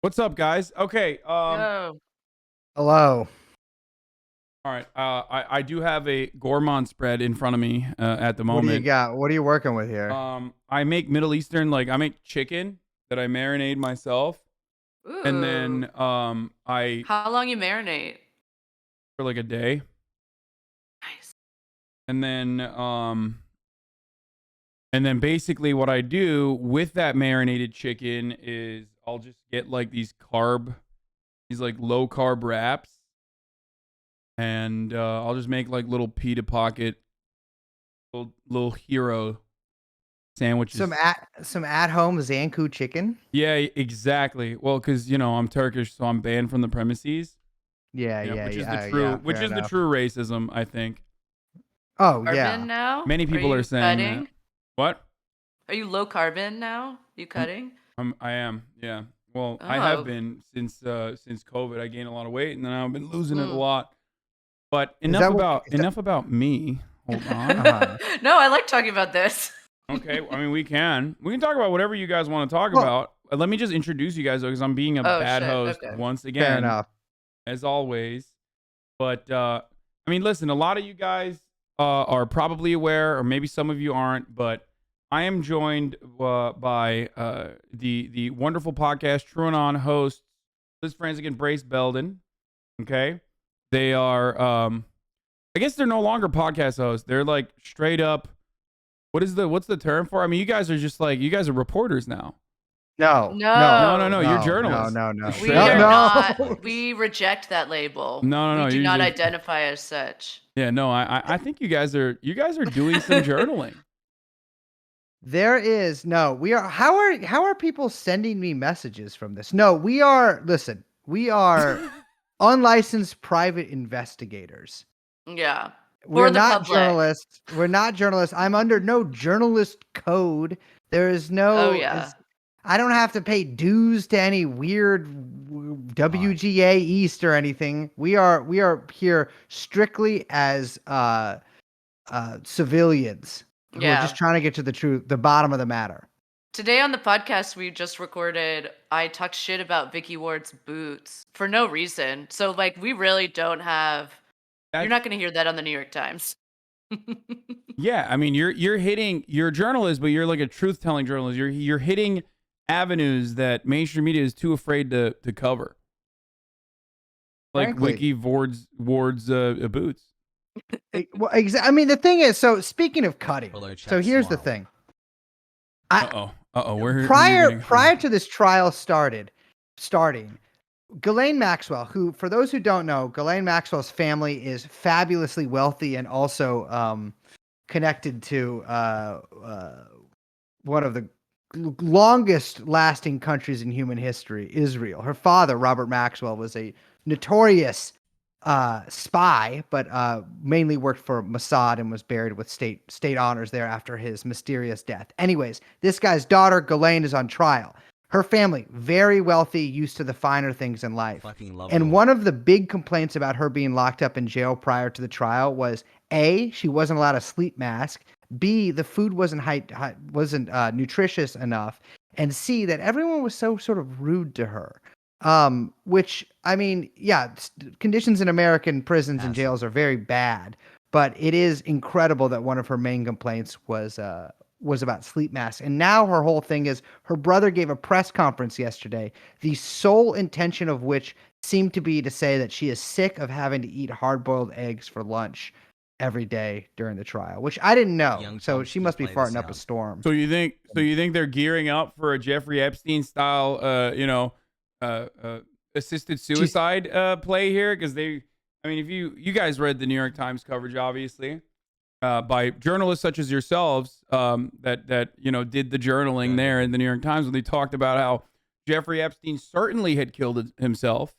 What's up, guys? Okay. Yo. Hello. All right. I do have a gourmand spread in front of me at the moment. What do you got? What are you working with here? I make Middle Eastern, I make chicken that I marinate myself, Ooh. and then I How long you marinate? for like a day, Nice. and then basically what I do with that marinated chicken is I'll just get like these like low carb wraps. And I'll just make like little pita pocket, little hero sandwiches. Some at home Zanku chicken. Yeah, exactly. Well, because I'm Turkish, so I'm banned from the premises. Yeah. Which is the true racism, I think. Oh Carbon yeah. now? Many people are saying cutting? that. What? Are you low carbon now? You cutting? I am. Yeah. Well, I have been since COVID. I gained a lot of weight, and then I've been losing it a lot. But enough about me. Hold on. No, I like talking about this. Okay, I mean we can talk about whatever you guys want to talk about. Let me just introduce you guys though, because I'm being a bad host once again. Fair enough. As always. But I mean, listen, a lot of you guys are probably aware, or maybe some of you aren't, but I am joined by the wonderful podcast TrueAnon hosts Liz Franzik and Brace Belden. Okay. They are I guess they're no longer podcast hosts. They're like straight up what's the term for? I mean, you guys are reporters now. No. You're journalists. No. We are not. We reject that label. No. We do not identify as such. Yeah, no, I think you guys are doing some journaling. There is no. We are. How are people sending me messages from this? No, we are. Listen, we are unlicensed private investigators. Yeah. We're not journalists. We're not journalists. I'm under no journalist code. There is no. Oh yeah. I don't have to pay dues to any weird WGA East or anything. We are here strictly as civilians who are just trying to get to the bottom of the matter. Today on the podcast we just recorded, I talked shit about Vicky Ward's boots for no reason. So we really don't have. You're not going to hear that on the New York Times. Yeah, I mean, you're a journalist, but you're like a truth-telling journalist. You're hitting avenues that mainstream media is too afraid to cover. Like Vicky Ward's boots. Well, I mean, the thing is, so speaking of cutting, so here's the thing. Prior to this trial starting, Ghislaine Maxwell, who, for those who don't know, Ghislaine Maxwell's family is fabulously wealthy and also connected to one of the longest lasting countries in human history, Israel. Her father, Robert Maxwell, was a notorious spy, but mainly worked for Mossad and was buried with state honors there after his mysterious death. Anyways, this guy's daughter, Ghislaine, is on trial. Her family, very wealthy, used to the finer things in life. And one of the big complaints about her being locked up in jail prior to the trial was, A, she wasn't allowed a sleep mask, B, the food wasn't nutritious enough, and C, that everyone was so sort of rude to her. Which, I mean, yeah, conditions in American prisons and jails are very bad, but it is incredible that one of her main complaints was about sleep masks. And now her whole thing is her brother gave a press conference yesterday, the sole intention of which seemed to be to say that she is sick of having to eat hard-boiled eggs for lunch every day during the trial, which I didn't know. So she must be farting up a storm. So you think they're gearing up for a Jeffrey Epstein style, assisted suicide play here? Because if you guys read the New York Times coverage, obviously, by journalists such as yourselves, that did the journaling there in the New York Times, when they talked about how Jeffrey Epstein certainly had killed himself,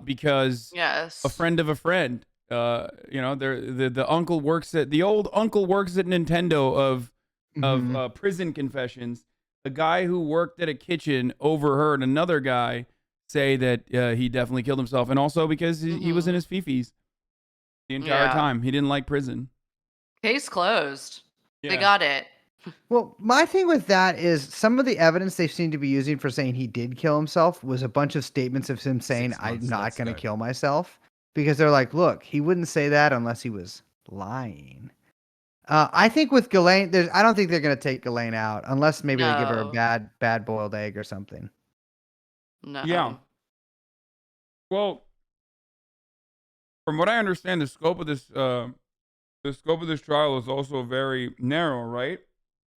because a friend of a friend, the uncle works at Nintendo of prison confessions. The guy who worked at a kitchen overheard another guy say that he definitely killed himself, and also because he was in his fifis the entire time. He didn't like prison. Case closed. Yeah. They got it. Well, my thing with that is some of the evidence they seem to be using for saying he did kill himself was a bunch of statements of him saying, 6 "I'm months, not let's going to start. kill myself," because they're like, "Look, he wouldn't say that unless he was lying." I think with Ghislaine, I don't think they're going to take Ghislaine out unless maybe they give her a No, bad boiled egg or something. Yeah. no. Well, from what I understand, the scope of this trial is also very narrow, right?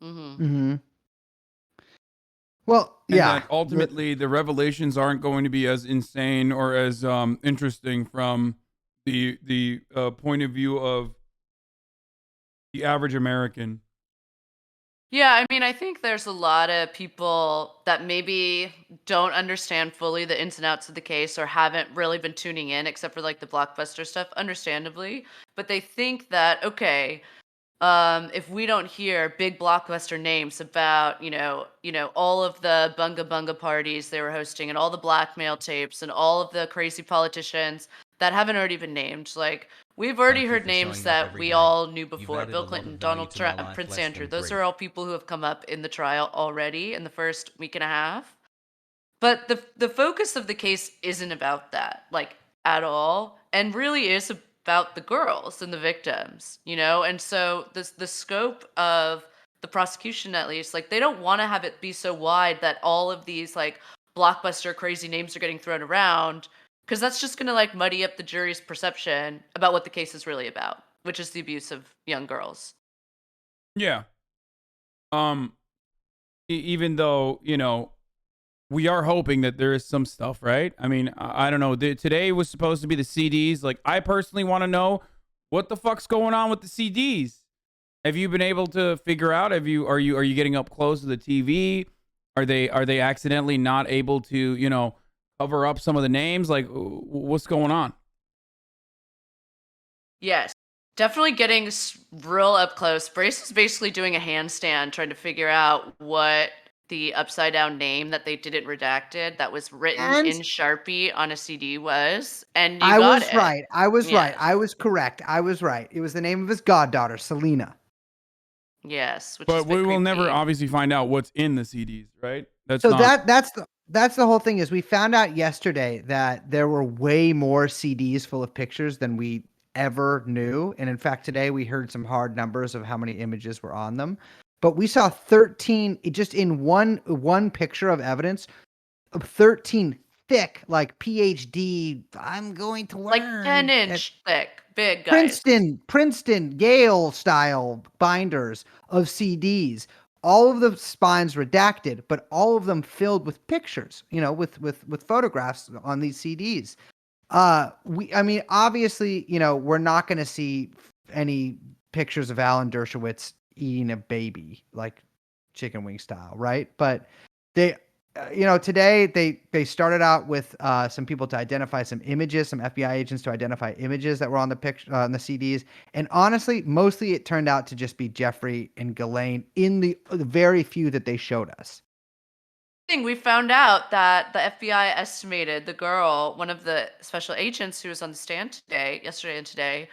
Mm-hmm. Mm-hmm. Well, And yeah. that ultimately the revelations aren't going to be as insane or as interesting from the point of view of the average American. Yeah, I mean, I think there's a lot of people that maybe don't understand fully the ins and outs of the case or haven't really been tuning in except for like the blockbuster stuff, understandably. But they think that, okay, if we don't hear big blockbuster names about, all of the bunga bunga parties they were hosting and all the blackmail tapes and all of the crazy politicians that haven't already been named, like we've already Thank you heard for names showing up that every we day. all knew You've before: added a Bill lot of Clinton, value Donald to my Trump, life. Prince Less Andrew. than Those great. are all people who have come up in the trial already in the first week and a half. But the focus of the case isn't about that, like at all, and really is about the girls and the victims, And so the scope of the prosecution, at least, like they don't want to have it be so wide that all of these like blockbuster crazy names are getting thrown around, because that's just going to like muddy up the jury's perception about what the case is really about, which is the abuse of young girls. Yeah. Um. Even though we are hoping that there is some stuff, right? I mean, I don't know. Today was supposed to be the CDs. Like, I personally want to know what the fuck's going on with the CDs. Have you been able to figure out? Are you getting up close to the TV? Are they accidentally not able to cover up some of the names? Like, what's going on? Yes, definitely getting real up close. Brace is basically doing a handstand trying to figure out what the upside down name that they didn't redacted that was written And in Sharpie on a CD was, and you I got was it. right. I was right. Yes. I was correct. I was right. It was the name of his goddaughter, Selena. Yes, which is But a bit we will never creepy. obviously find out what's in the CDs, right? That's So not. that's the whole thing is we found out yesterday that there were way more CDs full of pictures than we ever knew. And in fact, today we heard some hard numbers of how many images were on them. But we saw 13 just in one picture of evidence of 13 thick, like PhD, I'm going to Like learn at 10-inch thick, big guys. Princeton, Yale style binders of CDs. All of the spines redacted, but all of them filled with pictures, with photographs on these CDs. I mean, obviously, we're not going to see any pictures of Alan Dershowitz eating a baby, like chicken wing style, right? But they, today they started out with some people to identify some images, some FBI agents to identify images that were on the picture on the CDs, and honestly, mostly it turned out to just be Jeffrey and Ghislaine in the very few that they showed us. We found out that the FBI estimated the girl, one of the special agents who was on the stand yesterday and today,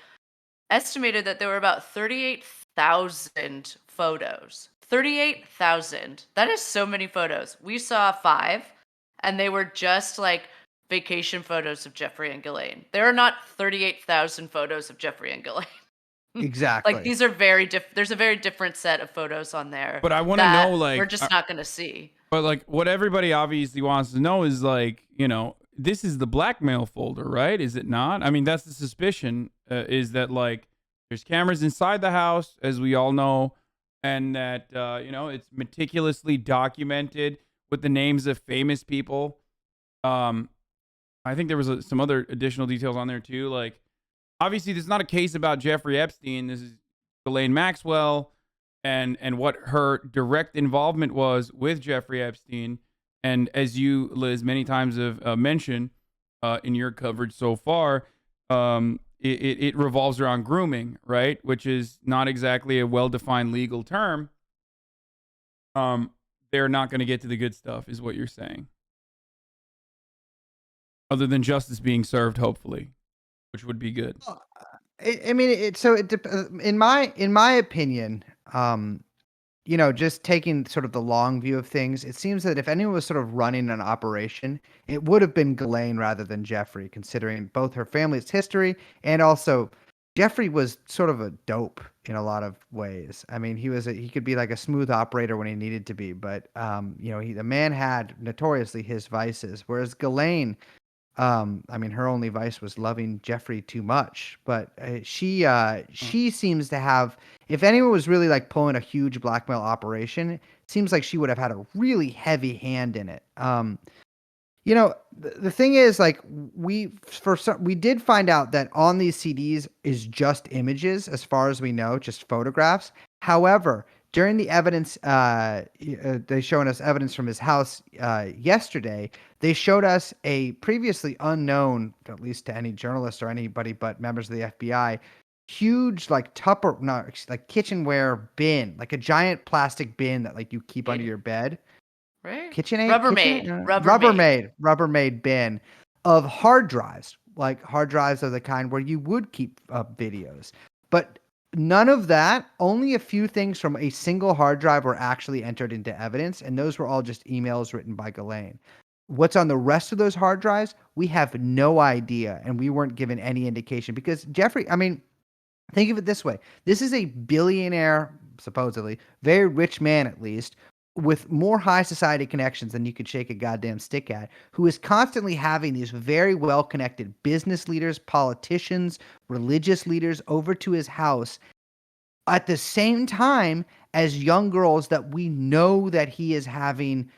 estimated that there were about 38,000 photos. 38,000. That is so many photos. We saw 5, and they were just like vacation photos of Jeffrey and Ghislaine. There are not 38,000 photos of Jeffrey and Ghislaine. Like Exactly. these are very different. There's a very different set of photos on there But I want to know, that we're like, just not going to see. but like, what everybody obviously wants to know is like, this is the blackmail folder, right? Is it not? I mean, that's the suspicion. Is that like there's cameras inside the house, as we all know, and that it's meticulously documented with the names of famous people. Um, I think there was some other additional details on there too. Like, obviously, this is not a case about Jeffrey Epstein. This is Ghislaine Maxwell and what her direct involvement was with Jeffrey Epstein. And as you, Liz, many times have mentioned in your coverage so far, it revolves around grooming, right? Which is not exactly a well-defined legal term. They're not going to get to the good stuff, is what you're saying. Other than justice being served, hopefully, which would be good. I mean, in my opinion, just taking sort of the long view of things, it seems that if anyone was sort of running an operation, it would have been Ghislaine rather than Jeffrey, considering both her family's history and also Jeffrey was sort of a dope in a lot of ways. I mean, he could be like a smooth operator when he needed to be, but the man had notoriously his vices, whereas Ghislaine, I mean, her only vice was loving Jeffrey too much. But she seems to have, if anyone was really like pulling a huge blackmail operation, it seems like she would have had a really heavy hand in it. The thing is, like, we did find out that on these CDs is just images, as far as we know, just photographs. However, during the evidence, they showing us evidence from his house yesterday. They showed us a previously unknown, at least to any journalist or anybody but members of the FBI, huge like like kitchenware bin, like a giant plastic bin that like you keep under your bed. Right? KitchenAid? Rubbermaid. KitchenAid? Rubbermaid. Rubbermaid bin of hard drives. Like hard drives are the kind where you would keep videos. But none of that, only a few things from a single hard drive were actually entered into evidence, and those were all just emails written by Ghislaine. What's on the rest of those hard drives, we have no idea, and we weren't given any indication because Jeffrey, I mean, think of it this way. This is a billionaire, supposedly, very rich man at least, with more high society connections than you could shake a goddamn stick at, who is constantly having these very well connected business leaders, politicians, religious leaders over to his house at the same time as young girls that we know that he is having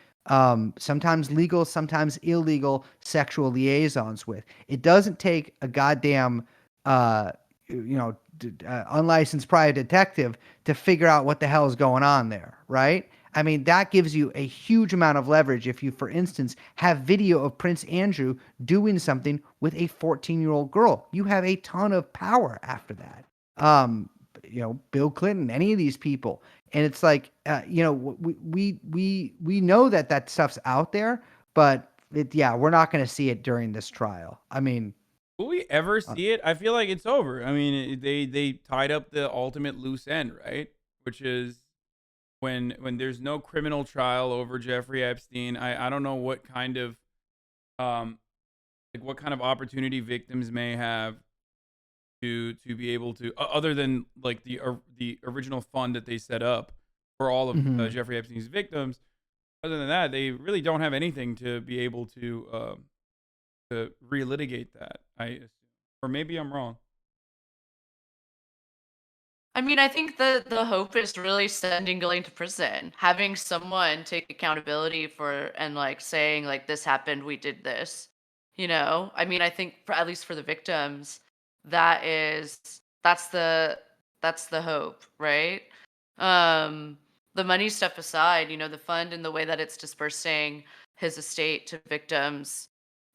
sometimes legal, sometimes illegal sexual liaisons with. It doesn't take a goddamn unlicensed private detective to figure out what the hell is going on there, right? I mean, that gives you a huge amount of leverage if you, for instance, have video of Prince Andrew doing something with a 14-year-old girl. You have a ton of power after that. Bill Clinton, any of these people. And it's like, we know that stuff's out there, but we're not going to see it during this trial. I mean, will we ever see it? I feel like it's over. I mean, they tied up the ultimate loose end, right? Which is when there's no criminal trial over Jeffrey Epstein. I don't know what kind of what kind of opportunity victims may have to be able to, other than like the original fund that they set up for all of Jeffrey Epstein's victims. Other than that, they really don't have anything to be able to relitigate that. I assume. Or maybe I'm wrong. I mean, I think the hope is really sending Ghislaine to prison, having someone take accountability for and like saying like this happened, we did this. I mean, I think at least for the victims, that's the hope, right? The money stuff aside, the fund and the way that it's dispersing his estate to victims,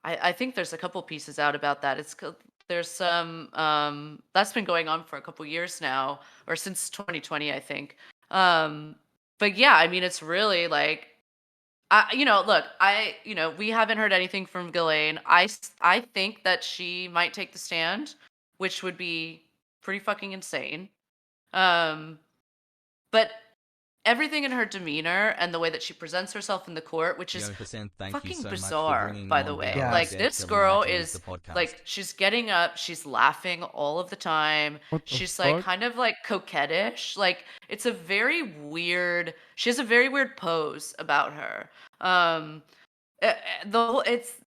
I think there's a couple pieces out about that. There's some that's been going on for a couple years now, or since 2020, I think. But yeah, I mean, it's really like, look, we haven't heard anything from Ghislaine. I think that she might take the stand, which would be pretty fucking insane. But everything in her demeanor and the way that she presents herself in the court, which is fucking bizarre, by the way. Like, this girl is like, she's getting up, she's laughing all of the time. She's like kind of like coquettish. Like, it's a very weird, she has a very weird pose about her.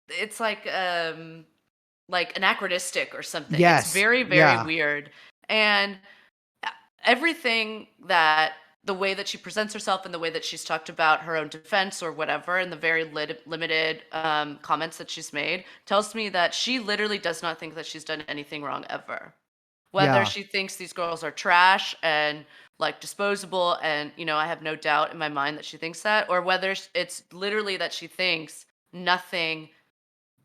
It's like anachronistic or something. Yes. It's very, very weird. And everything that the way that she presents herself and the way that she's talked about her own defense or whatever, and the very limited comments that she's made, tells me that she literally does not think that she's done anything wrong ever. Whether she thinks these girls are trash and like disposable, and I have no doubt in my mind that she thinks that, or whether it's literally that she thinks nothing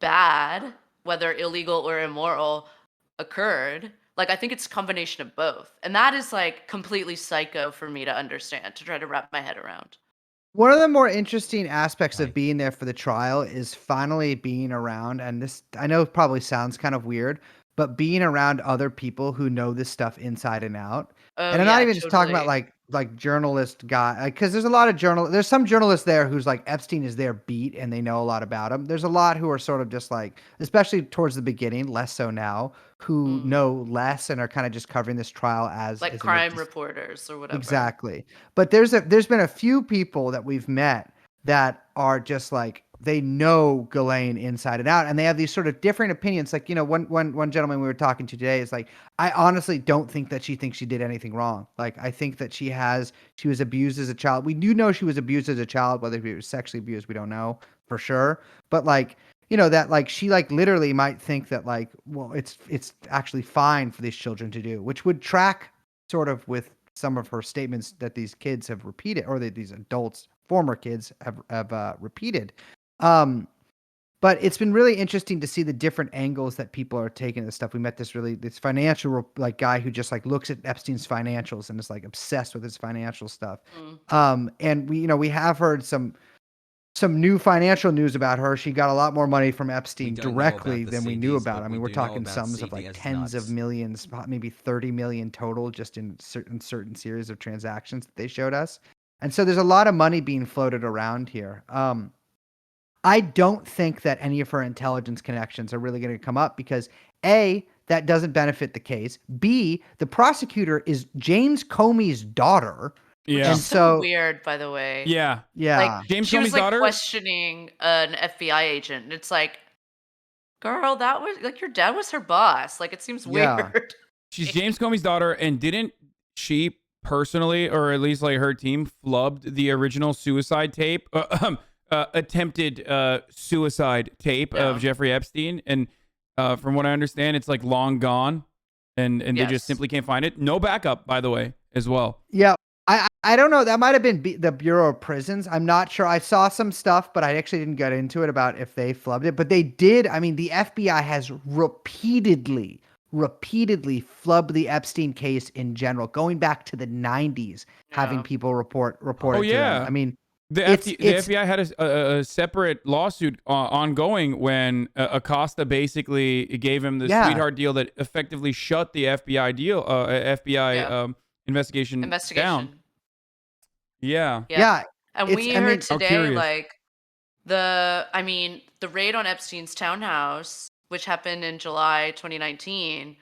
bad, whether illegal or immoral, occurred. Like, I think it's a combination of both. And that is like completely psycho for me to understand, to try to wrap my head around. One of the more interesting aspects of being there for the trial is finally being around, and this, I know, probably sounds kind of weird, but being around other people who know this stuff inside and out. And I'm not even just talking about like like journalist guy, because there's a lot of there's some journalists there who's like Epstein is their beat and they know a lot about him. There's a lot who are sort of just like, especially towards the beginning, less so now, who know less and are kind of just covering this trial as like an crime reporters or whatever. Exactly. But there's been a few people that we've met that are just like, they know Ghislaine inside and out, and they have these sort of different opinions. Like, one gentleman we were talking to today is like, I honestly don't think that she thinks she did anything wrong. Like, I think that she was abused as a child. We do know she was abused as a child, whether she was sexually abused, we don't know for sure. But like, that like she like literally might think that like, well, it's actually fine for these children to do, which would track sort of with some of her statements that these kids have repeated, or that these adults, former kids, have repeated. But it's been really interesting to see the different angles that people are taking this stuff. We met this financial like guy who just like looks at Epstein's financials and is like obsessed with his financial stuff. And we have heard some new financial news about her. She got a lot more money from Epstein directly than we knew about. I mean, we're talking sums of like tens of millions, maybe 30 million total, just in certain series of transactions that they showed us. And so there's a lot of money being floated around here. I don't think that any of her intelligence connections are really going to come up because A, that doesn't benefit the case. B, the prosecutor is James Comey's daughter. Yeah. And so weird, by the way. Yeah. Like, James she Comey's was like daughter questioning an FBI agent, and it's like, girl, that was like your dad was her boss. Like, it seems weird. She's James Comey's daughter, and didn't she personally, or at least like her team, flubbed the original suicide tape, attempted suicide tape of Jeffrey Epstein, and from what I understand, it's like long gone, and they just simply can't find it. No backup, by the way, as well. Yeah. I don't know. That might have been the Bureau of Prisons. I'm not sure. I saw some stuff, but I actually didn't get into it about if they flubbed it. But they did. I mean, the FBI has repeatedly flubbed the Epstein case in general, going back to the 90s, having people report it to them. I mean, the FBI had a separate lawsuit ongoing when Acosta basically gave him the sweetheart deal that effectively shut the FBI investigation down. Yeah. And we heard today, like, the raid on Epstein's townhouse, which happened in July 2019,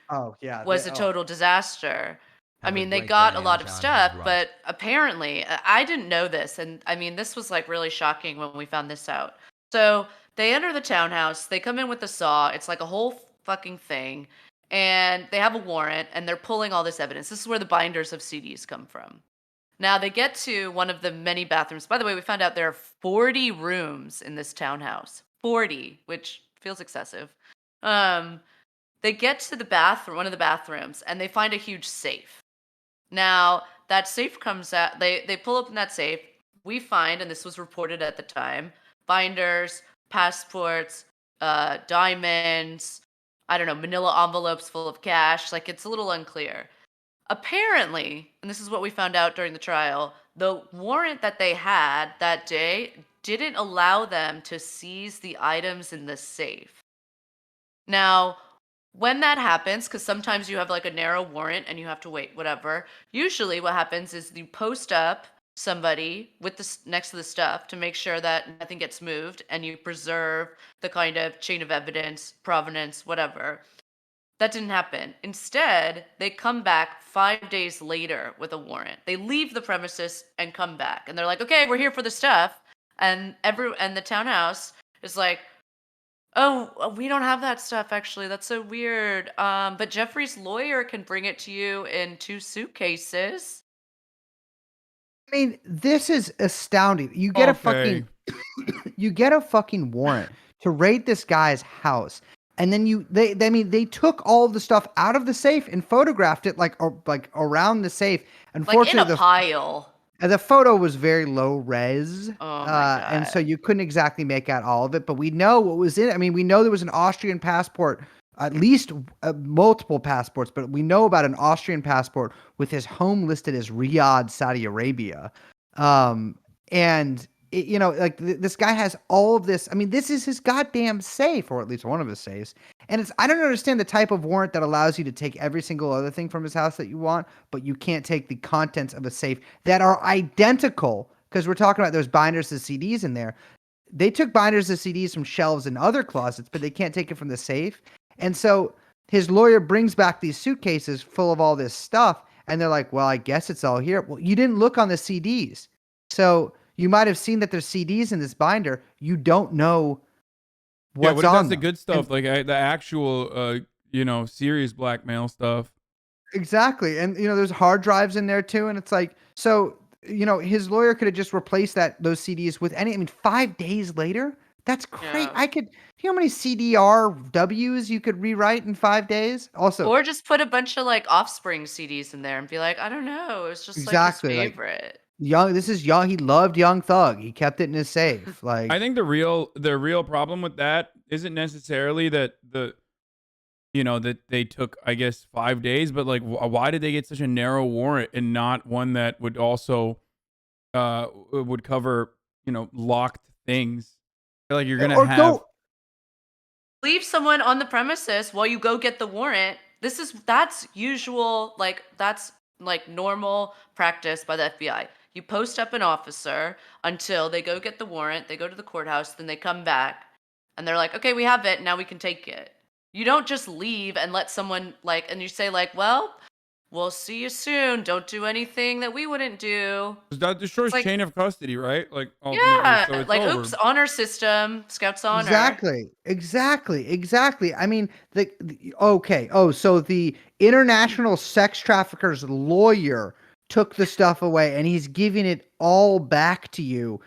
was a total disaster. I mean, they got a lot of stuff, but apparently, I didn't know this, and I mean, this was like really shocking when we found this out. So they enter the townhouse, they come in with a saw, it's like a whole fucking thing, and they have a warrant, and they're pulling all this evidence. This is where the binders of CDs come from. Now, they get to one of the many bathrooms. By the way, we found out there are 40 rooms in this townhouse. 40, which feels excessive. They get to the bathroom, one of the bathrooms, and they find a huge safe. Now, that safe comes out, they pull open that safe. We find, and this was reported at the time, binders, passports, diamonds, I don't know, manila envelopes full of cash. Like, it's a little unclear. Apparently, and this is what we found out during the trial, the warrant that they had that day didn't allow them to seize the items in the safe. Now, when that happens, because sometimes you have like a narrow warrant and you have to wait, whatever. Usually what happens is you post up somebody with next to the stuff to make sure that nothing gets moved and you preserve the kind of chain of evidence, provenance, whatever. That didn't happen. Instead, they come back 5 days later with a warrant. They leave the premises and come back. And they're like, okay, we're here for the stuff. And the townhouse is like, oh, we don't have that stuff, actually. That's so weird. But Jeffrey's lawyer can bring it to you in 2 suitcases. I mean, this is astounding. You get a fucking warrant to raid this guy's house. And then they took all the stuff out of the safe and photographed it like around the safe. Unfortunately, like in a pile. The photo was very low res. Oh my God. And so you couldn't exactly make out all of it, but we know what was in it. I mean, we know there was an Austrian passport, at least multiple passports, but we know about an Austrian passport with his home listed as Riyadh, Saudi Arabia. And you know, like this guy has all of this. I mean, this is his goddamn safe, or at least one of his safes. And I don't understand the type of warrant that allows you to take every single other thing from his house that you want, but you can't take the contents of a safe that are identical. Because we're talking about those binders of CDs in there. They took binders of CDs from shelves in other closets, but they can't take it from the safe. And so his lawyer brings back these suitcases full of all this stuff. And they're like, well, I guess it's all here. Well, you didn't look on the CDs. So you might have seen that there's CDs in this binder. You don't know what's what on that's the them. good stuff, like the actual, serious blackmail stuff. Exactly. And, you know, there's hard drives in there too. And it's like, so, you know, his lawyer could have just replaced those CDs with I mean, 5 days later? That's great. Yeah. You know how many CDRWs you could rewrite in 5 days? Also, Or just put a bunch of like Offspring CDs in there and be like, I don't know, it's just exactly. like his Like favorite. this is Young. He loved Young Thug. He kept it in his safe. Like, I think the real problem with that isn't necessarily that that they took, I guess, 5 days, but like why did they get such a narrow warrant and not one that would also would cover, locked things? I feel like you're gonna or have go. Leave someone on the premises while you go get the warrant. That's usual, that's like normal practice by the FBI. You post up an officer until they go get the warrant, they go to the courthouse, then they come back and they're like, okay, we have it, now we can take it. You don't just leave and let someone and you say well, we'll see you soon. Don't do anything that we wouldn't do. that destroys like- chain of custody, right? Like ultimately, Yeah, so it's over. oops, honor system, Scouts honor. Exactly. I mean, okay. Oh, so the international sex trafficker's lawyer took the stuff away and he's giving it all back to you.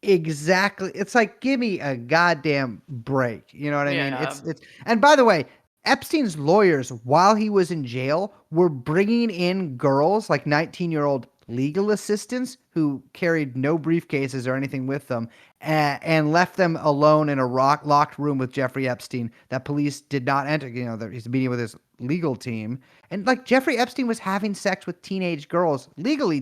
Exactly. It's like, give me a goddamn break. You know what I mean? Yeah. And by the way, Epstein's lawyers, while he was in jail, were bringing in girls, like 19-year-old legal assistants who carried no briefcases or anything with them, and left them alone in a locked room with Jeffrey Epstein that police did not enter. You know, he's meeting with his legal team. And like Jeffrey Epstein was having sex with teenage girls, legally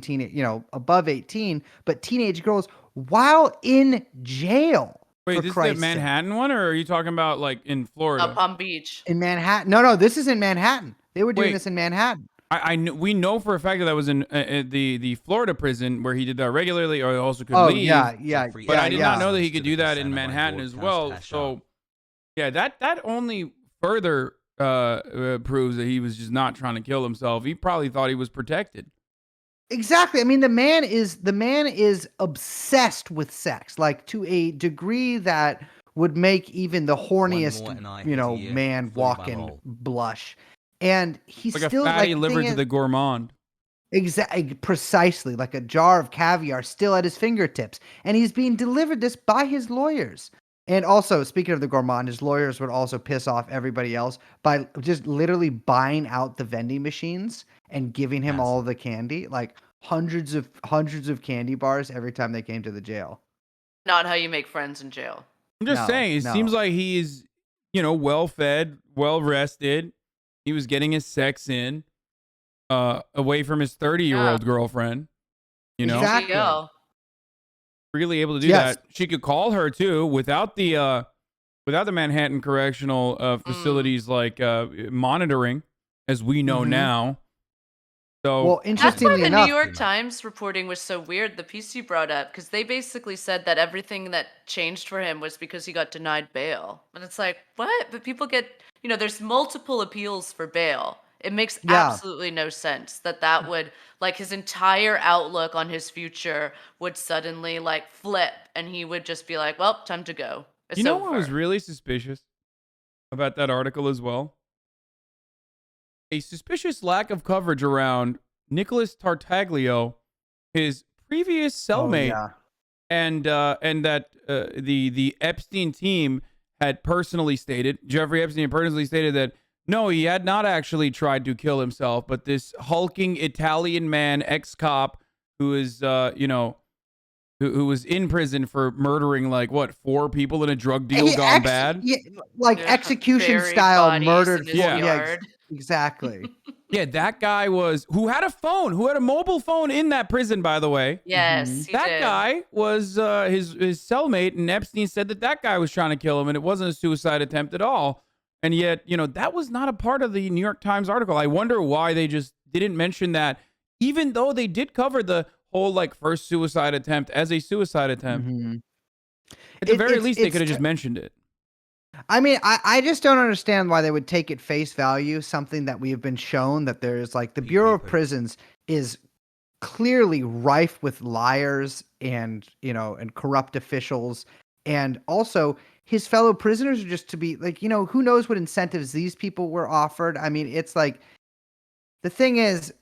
above 18, but teenage girls while in jail. Wait, this is the Manhattan one, or are you talking about like in Florida? Palm Beach. In Manhattan. No, this is in Manhattan. They were doing this in Manhattan. We know for a fact that was in the Florida prison where he did that regularly, or he also could leave. Yeah. But I did not know that he could do that in Manhattan as well. So, yeah, that only further proves that he was just not trying to kill himself. He probably thought he was protected. Exactly. I mean, the man is obsessed with sex, like to a degree that would make even the horniest, man walking blush. And he's like still a fatty liver to the gourmand. Exactly, precisely, like a jar of caviar still at his fingertips, and he's being delivered this by his lawyers. And also, speaking of the gourmand, his lawyers would also piss off everybody else by just literally buying out the vending machines and giving him all the candy, like hundreds of candy bars every time they came to the jail. Not how you make friends in jail. I'm just saying, it seems like he's, well fed, well rested. He was getting his sex in, away from his 30-year-old girlfriend. Exactly. Really able to do that. She could call her too without the Manhattan Correctional facilities monitoring, as we know now. So, well, interestingly that's why the enough, New York Times reporting was so weird. The piece you brought up, because they basically said that everything that changed for him was because he got denied bail, and it's like, what? But people get, there's multiple appeals for bail. It makes absolutely no sense that would, his entire outlook on his future would suddenly flip, and he would just be like, well, time to go. It's over. What was really suspicious about that article as well? A suspicious lack of coverage around Nicholas Tartaglio, his previous cellmate, and that the Epstein team had personally stated, Jeffrey Epstein had personally stated that no, he had not actually tried to kill himself, but this hulking Italian man, ex-cop, who is who was in prison for murdering 4 people in a drug deal gone bad, execution style murdered. Yard. Exactly. Yeah, that guy who had a mobile phone in that prison, by the way. Yes, he That did. guy was his cellmate, and Epstein said that guy was trying to kill him, and it wasn't a suicide attempt at all. And yet, that was not a part of the New York Times article. I wonder why they just didn't mention that, even though they did cover the whole first suicide attempt as a suicide attempt. Mhm. At the very least, they could have just mentioned it. I mean, I just don't understand why they would take at face value something that we have been shown that there's the Bureau of Prisons is clearly rife with liars and corrupt officials, and also his fellow prisoners are just to be who knows what incentives these people were offered. I mean, it's the thing is,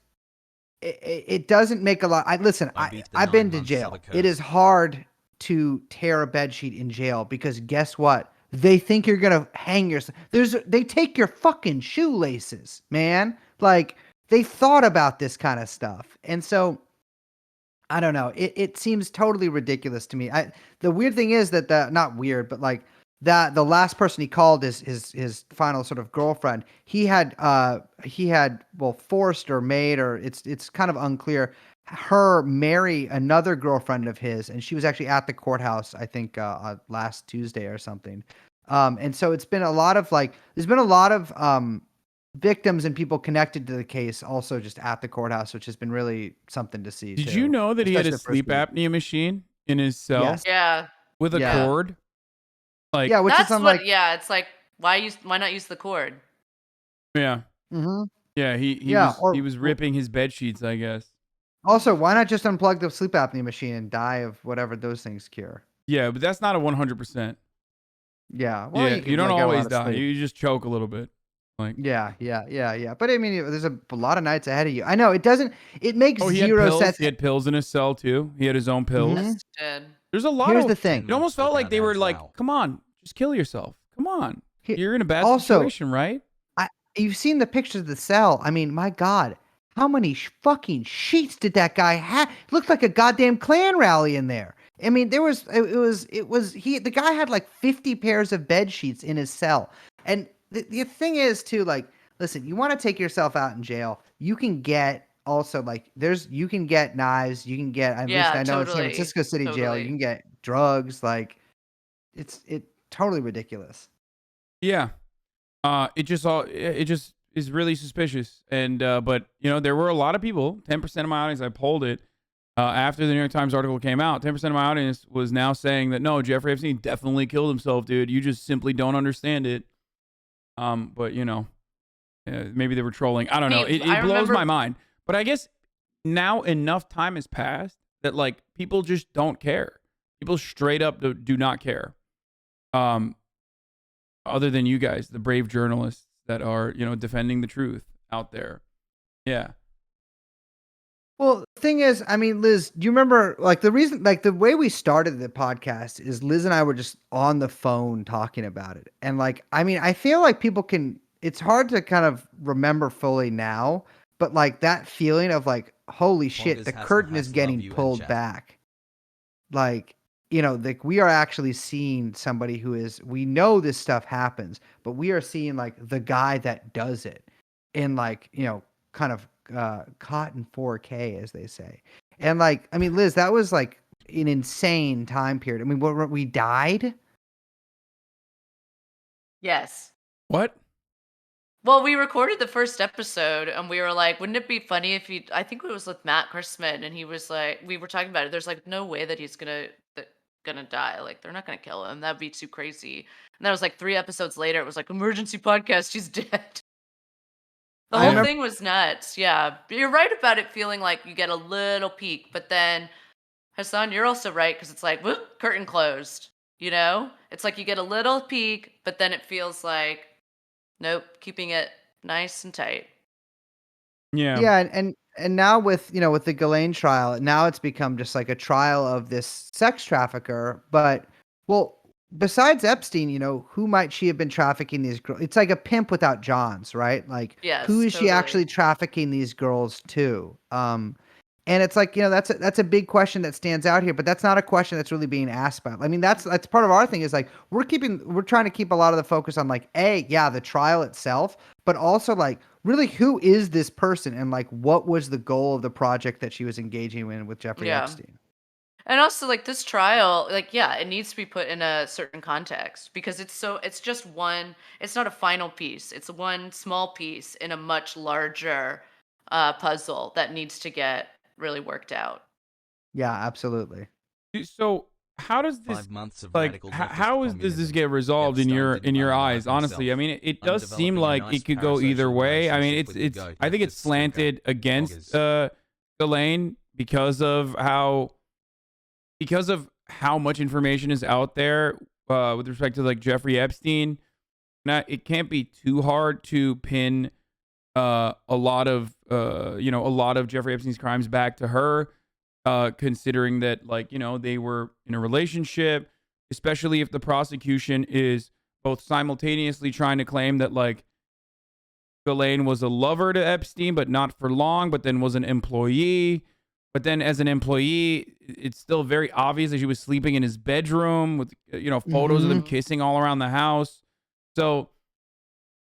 it doesn't make a lot. I've been to jail. It is hard to tear a bedsheet in jail because guess what? They think you're gonna hang yourself. They take your fucking shoelaces, man. They thought about this kind of stuff, and so I don't know. It seems totally ridiculous to me. The weird thing is that not weird, but that the last person he called his final sort of girlfriend. He had forced or made, or it's kind of unclear, her marry another girlfriend of his, and she was actually at the courthouse, I think, last Tuesday or something. And so it's been a lot of there's been a lot of victims and people connected to the case also just at the courthouse, which has been really something to see. Did you know that he had a sleep apnea machine in his cell? Yes. Yeah. With a cord? Which that's is it's why not use the cord? Yeah. Mm-hmm. Yeah, he was ripping his bed sheets, I guess. Also, why not just unplug the sleep apnea machine and die of whatever those things cure? Yeah, but that's not a 100%. Yeah. Well, you don't always die. You just choke a little bit. Yeah. But I mean, there's a lot of nights ahead of you. I know it doesn't. It makes zero sense. He had pills in his cell too. He had his own pills. Yes, he did. There's a lot. Here's the thing. It almost felt like they were "Come on, just kill yourself. Come on, you're in a bad situation, right?" You've seen the pictures of the cell. I mean, my God, how many fucking sheets did that guy have? It looked like a goddamn Klan rally in there. I mean, the guy had 50 pairs of bed sheets in his cell. And the thing is too, listen, you want to take yourself out in jail, you can get also you can get knives, you can get, I know in San Francisco City jail, you can get drugs. It's totally ridiculous. Yeah. It just is really suspicious. And but there were a lot of people, 10% of my audience, I polled it after the New York Times article came out, 10% of my audience was now saying that no, Jeffrey Epstein definitely killed himself, dude. You just simply don't understand it. But maybe they were trolling. I don't know. It blows my mind. But I guess now enough time has passed that people just don't care. People straight up do not care. Other than you guys, the brave journalists that are, defending the truth out there. Yeah. Well, the thing is, I mean, Liz, do you remember the reason, the way we started the podcast is Liz and I were just on the phone talking about it. And I mean, I feel like people it's hard to kind of remember fully now, but that feeling of holy shit, the curtain is getting pulled back. We are actually seeing somebody we know this stuff happens, but we are seeing the guy that does it in kind of caught in 4K, as they say. And I mean, Liz, that was an insane time period. I mean, we died? Yes. What? Well, we recorded the first episode and we were like, wouldn't it be funny if I think it was with Matt Christman, and he was like, we were talking about it. There's no way that he's gonna die. They're not gonna kill him. That'd be too crazy. And that was 3 episodes later. It was emergency podcast. He's dead. The whole thing was nuts. Yeah. But you're right about it feeling like you get a little peek, but then Hasan, you're also right. Cause it's whoop, curtain closed, it's you get a little peek, but then it feels nope, keeping it nice and tight. Yeah. Yeah, and now with with the Jizzlane trial, now it's become just a trial of this sex trafficker. But besides Epstein, who might she have been trafficking these girls? It's like a pimp without Johns, right? Yes, who is she totally. actually trafficking these girls to? And it's like, that's a big question that stands out here, but that's not a question that's really being asked about. I mean, that's part of our thing is like we're trying to keep a lot of the focus on like the trial itself, but also like really who is this person and like what was the goal of the project that she was engaging in with Jeffrey Yeah. Epstein? And also, like, this trial, like, yeah, it needs to be put in a certain context because it's just one, it's not a final piece. It's one small piece in a much larger puzzle that needs to get really worked out. Yeah, absolutely. So how does this 5 months of like radical how leftist does this communism. get resolved in Epstein your didn't run the lab eyes? Honestly, I himself. mean, it does seem Developing a like nice it could go either parasocial way. I mean, relationship with the it's goat I think method it's slanted stalker against bloggers. Jizzlane because of how much information is out there with respect to like Jeffrey Epstein. Now, it can't be too hard to pin a lot of a lot of Jeffrey Epstein's crimes back to her, considering that like they were in a relationship, especially if the prosecution is both simultaneously trying to claim that like Ghislaine was a lover to Epstein, but not for long, but then was an employee. But then as an employee, it's still very obvious that she was sleeping in his bedroom with photos of them Mhm. kissing all around the house. So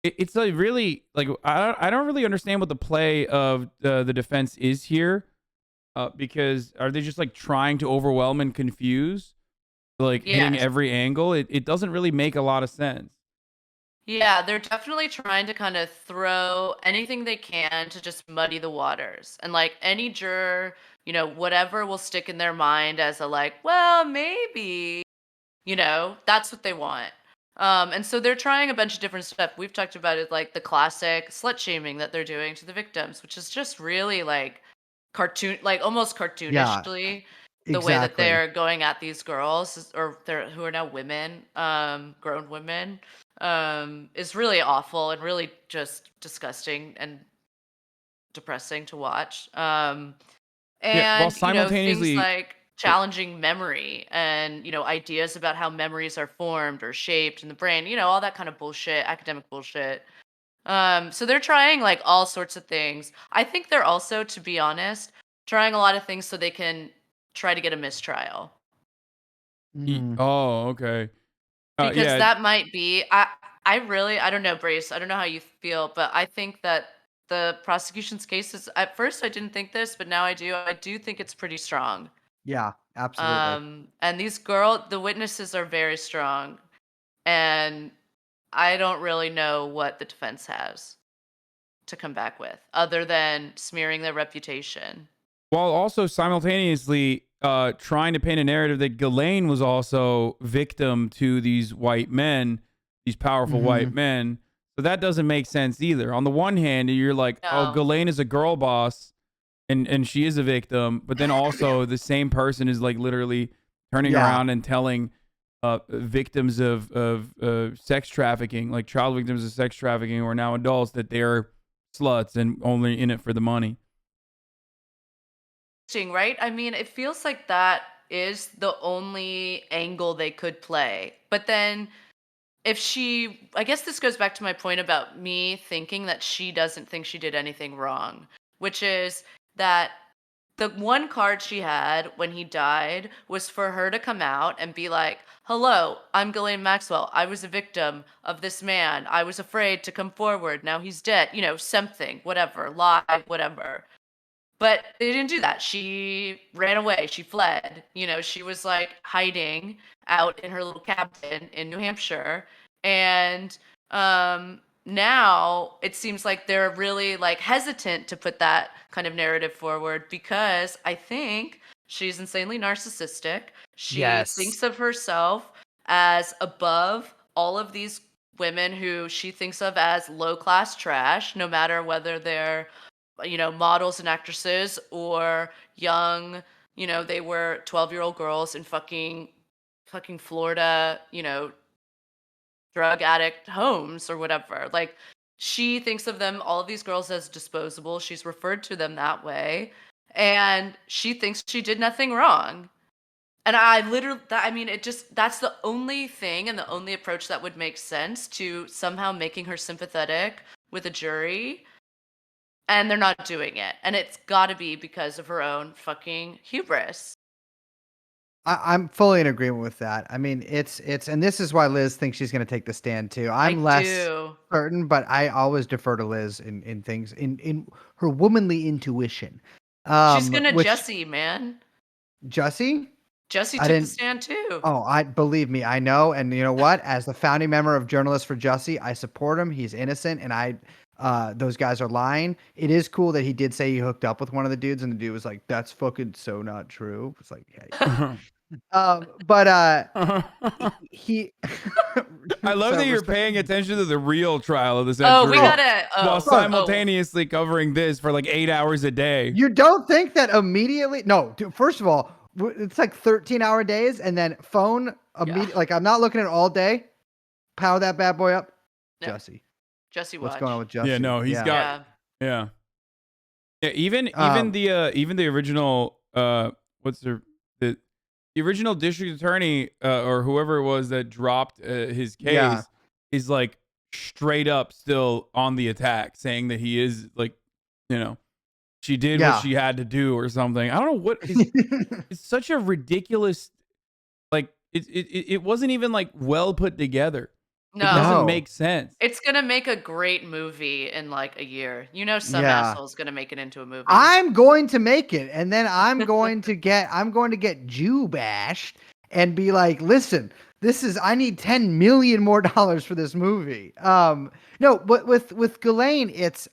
it's like really like I don't really understand what the play of the defense is here, because are they just like trying to overwhelm and confuse, like hitting Yes. every angle? It doesn't really make a lot of sense. Yeah, they're definitely trying to kind of throw anything they can to just muddy the waters. And like any juror, whatever will stick in their mind as a like, well, maybe, that's what they want. And so they're trying a bunch of different stuff. We've talked about it, like the classic slut shaming that they're doing to the victims, which is just really like cartoon, like almost Yeah, cartoonishly, the way that exactly. they're going at these girls or they're who are now women, grown women, is really awful and really just disgusting and depressing to watch. Yeah, while And things simultaneously, like challenging memory and ideas about how memories are formed or shaped in the brain, all that kind of bullshit, academic bullshit. So they're trying like all sorts of things. I think they're also, to be honest, trying a lot of things so they can try to get a mistrial. Mhm. oh, okay, Because yeah. that might be I don't know, Brace, I don't know how you feel, but I think that the prosecution's case is, at first I didn't think this, but now I do. I do think it's pretty strong. Yeah, absolutely. And the witnesses are very strong, and I don't really know what the defense has to come back with other than smearing their reputation. While also simultaneously trying to paint a narrative that Ghislaine was also victim to these white men, these powerful white Mhm. men. So that doesn't make sense either. On the one hand, you're like, oh, No. Ghislaine is a girl boss and she is a victim, but then also the same person is like literally turning Yeah. around and telling victims of sex trafficking, like child victims of sex trafficking who are now adults, that they're sluts and only in it for the money. Interesting, right? I mean, it feels like that is the only angle they could play. But then I guess this goes back to my point about me thinking that she doesn't think she did anything wrong, which is that the one card she had when he died was for her to come out and be like, "Hello, I'm Ghislaine Maxwell. I was a victim of this man. I was afraid to come forward. Now he's dead." Something, whatever, lie, whatever. But they didn't do that. She ran away. She fled. She was like hiding out in her little cabin in New Hampshire. And now it seems like they're really like hesitant to put that kind of narrative forward because I think she's insanely narcissistic. She Yes. thinks of herself as above all of these women who she thinks of as low class trash, no matter whether they're models and actresses or young, they were 12-year-old girls in fucking Florida, drug addict homes or whatever. Like she thinks of them, all of these girls, as disposable. She's referred to them that way. And she thinks she did nothing wrong. And I literally, I mean, that's the only thing and the only approach that would make sense to somehow making her sympathetic with a jury. And they're not doing it. And it's got to be because of her own fucking hubris. I'm fully in agreement with that. I mean, it's, and this is why Liz thinks she's going to take the stand too. I'm I less do. certain, but I always defer to Liz in things, in her womanly intuition. She's gonna Which Jesse, man. Jesse, Jesse I took the didn't. stand too. Oh, I believe me, I know. And you know what? As the founding member of Journalists for Jussie, I support him. He's innocent, and those guys are lying. It is cool that he did say he hooked up with one of the dudes, and the dude was like, "That's fucking so not true." It's like, yeah. But he. I love so that you're respect- paying attention to the real trial of the Oh, century we gotta. while Oh, simultaneously covering this for like 8 hours a day. You don't think that immediately? No. Dude, first of all, it's like 13-hour days, and then phone immediately. Yeah. Like I'm not looking at it all day. Power that bad boy up, Yeah. Jussie. Jesse, What's watch. going on with Jussie? Yeah, no, he's got Yeah. yeah. Even the original what's the original district attorney or whoever it was that dropped his case is like straight up still on the attack, saying that he is like, you know, she did what she had to do or something. I don't know what is. It's such a ridiculous, like it wasn't even like well put together. No. It doesn't make sense. It's gonna make a great movie in like a year. You know, some Yeah. asshole's gonna make it into a movie. I'm going to make it, and then I'm going to get Jew bashed and be like, listen, I need $10 million more for this movie. No, but with Ghislaine, it's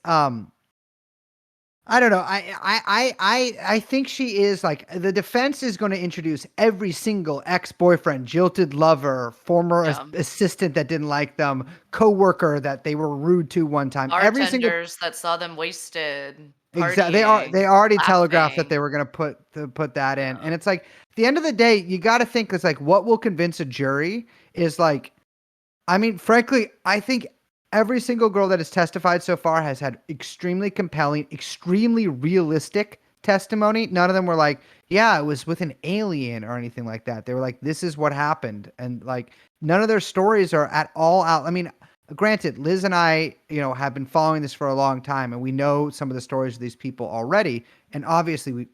I don't know. I think she is like, the defense is going to introduce every single ex-boyfriend, jilted lover, former assistant that didn't like them, coworker that they were rude to one time. Bartenders Every single that saw them wasted. Exactly. They already telegraphed that they were going to put that in. And it's like, at the end of the day, you got to think, it's like, what will convince a jury is like, I mean, frankly, I think every single girl that has testified so far has had extremely compelling, extremely realistic testimony. None of them were like, yeah, it was with an alien or anything like that. They were like, this is what happened. And like, none of their stories are at all out. I mean, granted, Liz and I, have been following this for a long time, and we know some of the stories of these people already. And obviously we,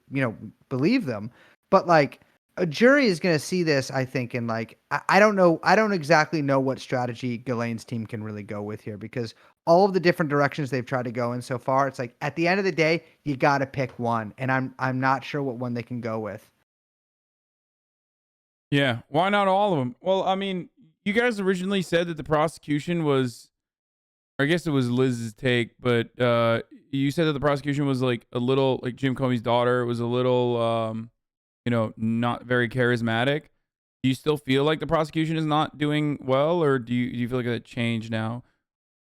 believe them, but like, a jury is going to see this, I think, and like, I don't know. I don't exactly know what strategy Ghislaine's team can really go with here, because all of the different directions they've tried to go in so far, it's like, at the end of the day, you got to pick one. And I'm not sure what one they can go with. Yeah. Why not all of them? Well, I mean, you guys originally said that the prosecution was, I guess it was Liz's take, but you said that the prosecution was like a little, like Jim Comey's daughter was a little, not very charismatic. Do you still feel like the prosecution is not doing well, or do you feel like that changed now?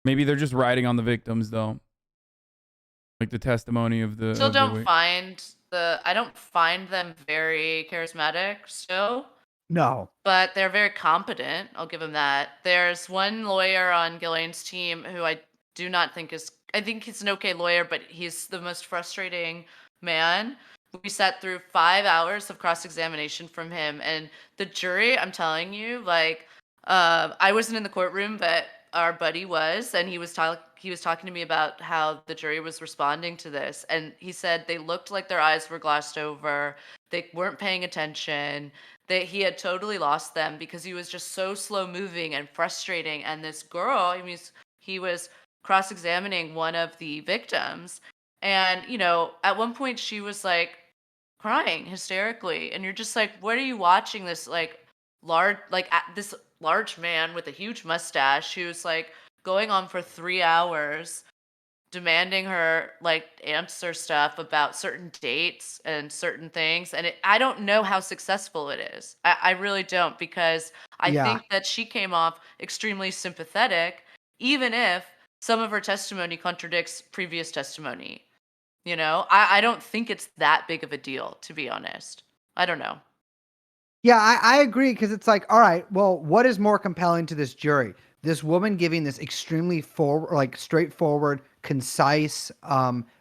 Maybe they're just riding on the victims, though. Like the testimony of the. I don't find them very charismatic still. No. But they're very competent. I'll give them that. There's one lawyer on Ghislaine's team who I do not think I think he's an okay lawyer, but he's the most frustrating man. We sat through 5 hours of cross-examination from him, and the jury, I'm telling you, like, I wasn't in the courtroom, but our buddy was, and he was talking to me about how the jury was responding to this, and he said they looked like their eyes were glossed over, they weren't paying attention, that he had totally lost them because he was just so slow moving and frustrating. And this girl, he was cross-examining one of the victims, and at one point she was like crying hysterically, and you're just like, what are you watching? This this large man with a huge mustache who's like going on for 3 hours demanding her like answer stuff about certain dates and certain things, and I don't know how successful it is. I really don't, because I think that she came off extremely sympathetic, even if some of her testimony contradicts previous testimony. I don't think it's that big of a deal, to be honest. I don't know. Yeah, I agree, because it's like, all right, well, what is more compelling to this jury? This woman giving this extremely straightforward, concise,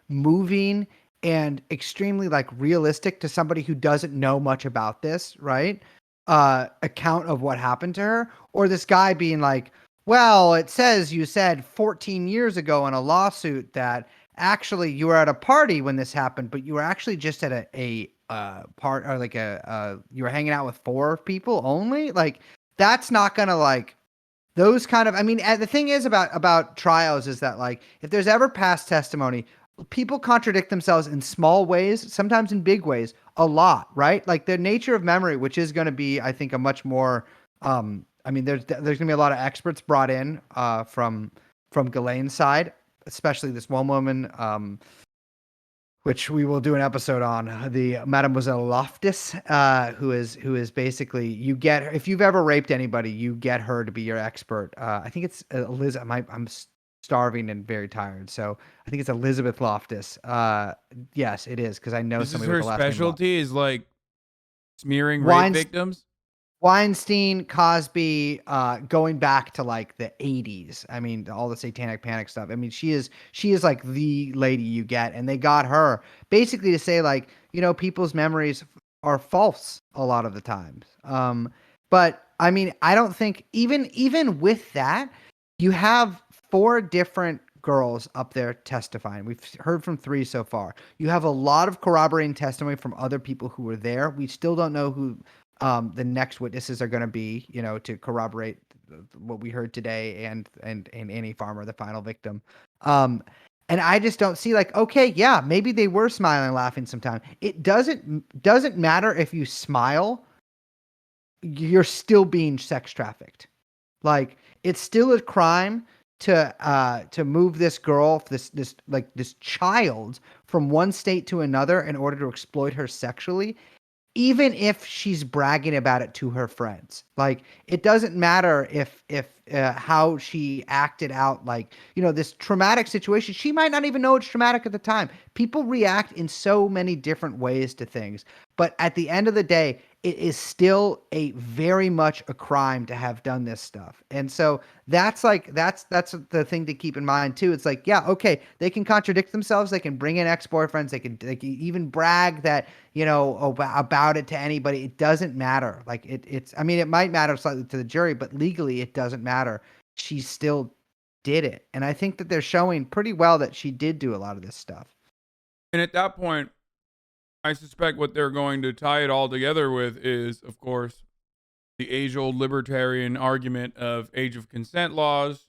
moving, and extremely like realistic to somebody who doesn't know much about this, right? Account of what happened to her, or this guy being like, well, it says you said 14 years ago in a lawsuit that actually you were at a party when this happened, but you were actually just at a part or like you were hanging out with 4 people only. Like that's not gonna like those kind of. I mean, the thing is about trials is that like if there's ever past testimony, people contradict themselves in small ways, sometimes in big ways, a lot, right? Like the nature of memory, which is going to be, I think, a much more. I mean, there's going to be a lot of experts brought in from Ghislaine's side, especially this one woman, which we will do an episode on, the Mademoiselle Loftus, who is basically you get her, if you've ever raped anybody, you get her to be your expert. I think it's I'm starving and very tired, so I think it's Elizabeth Loftus. Yes, it is because I know This is somebody her with the last name specialty, is like smearing rape Weinstein. victims. Weinstein, Cosby, going back to like the 80s. I mean, all the satanic panic stuff. I mean, she is like the lady you get, and they got her basically to say like, people's memories are false a lot of the times. But I mean, I don't think even with that, you have 4 different girls up there testifying. We've heard from 3 so far. You have a lot of corroborating testimony from other people who were there. We still don't know who the next witnesses are going to be, to corroborate what we heard today and Annie Farmer, the final victim. And I just don't see like, okay, yeah, maybe they were smiling and laughing sometime. It doesn't matter if you smile, you're still being sex trafficked. Like it's still a crime to move this girl, this child from one state to another in order to exploit her sexually. Even if she's bragging about it to her friends, like it doesn't matter if how she acted out, like, this traumatic situation. She might not even know it's traumatic at the time. People react in so many different ways to things. But at the end of the day, it is still a very much a crime to have done this stuff. And so that's the thing to keep in mind too. It's like, yeah, okay, they can contradict themselves. They can bring in ex-boyfriends. They can even brag that, about it to anybody. It doesn't matter. Like I mean, it might matter slightly to the jury, but legally it doesn't matter. She still did it. And I think that they're showing pretty well that she did do a lot of this stuff. And at that point, I suspect what they're going to tie it all together with is, of course, the age-old libertarian argument of age of consent laws